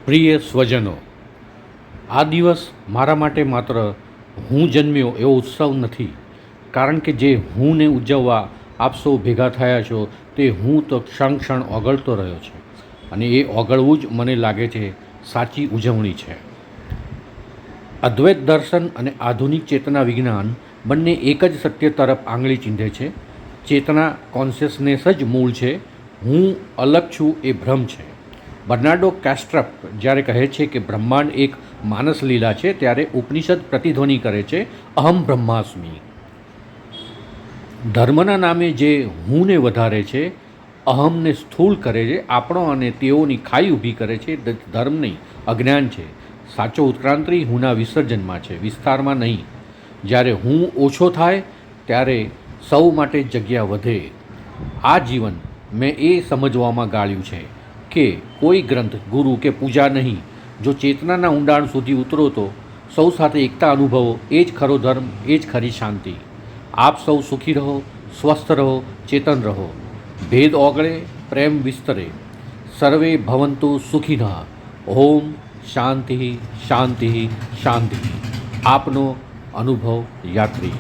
પ્રિય સ્વજનો, આ દિવસ મારા માટે માત્ર હું જન્મ્યો એવો ઉત્સવ નથી, કારણ કે જે હુંને ઉજવવા આપ સૌ ભેગા થયા છો તે હું તો ક્ષણ ક્ષણ ઓગળતો રહ્યો છે અને એ ઓગળવું જ મને લાગે છે સાચી ઉજવણી છે. અદ્વૈત દર્શન અને આધુનિક ચેતના વિજ્ઞાન બંને એક જ સત્ય તરફ આંગળી ચીંધે છે. ચેતના કોન્શિયસનેસ જ મૂળ છે, હું અલગ છું એ ભ્રમ છે. બર્નાર્ડો કાસ્ટ્રપ જ્યારે કહે છે કે બ્રહ્માંડ એક માનસ લીલા છે, ત્યારે ઉપનિષદ પ્રતિધ્વનિ કરે છે અહમ બ્રહ્માસ્મિ. ધર્મના નામે જે હુંને વધારે છે, અહમને સ્થૂળ કરે છે, આપણો અને તેઓની ખાઈ ઊભી કરે છે, ધર્મ નહીં અજ્ઞાન છે. સાચો ઉત્ક્રાંતિ હુંના વિસર્જનમાં છે, વિસ્તારમાં નહીં. જ્યારે હું ઓછો થાય ત્યારે સૌ માટે જગ્યા વધે. આ જીવન મેં એ સમજવામાં ગાળ્યું છે કે કોઈ ગ્રંથ, ગુરુ કે પૂજા નહીં. જો ચેતનાના ઊંડાણ સુધી ઉતરો તો સૌ સાથે એકતા અનુભવો, એ જ ખરો ધર્મ, એ જ ખરી શાંતિ. આપ સૌ સુખી રહો, સ્વસ્થ રહો, ચેતન રહો. ભેદ ઓગળે, પ્રેમ વિસ્તરે. સર્વે ભવંતુ સુખિનઃ. ઓમ શાંતિ શાંતિ શાંતિ. આપનો અનુભવ યાત્રી.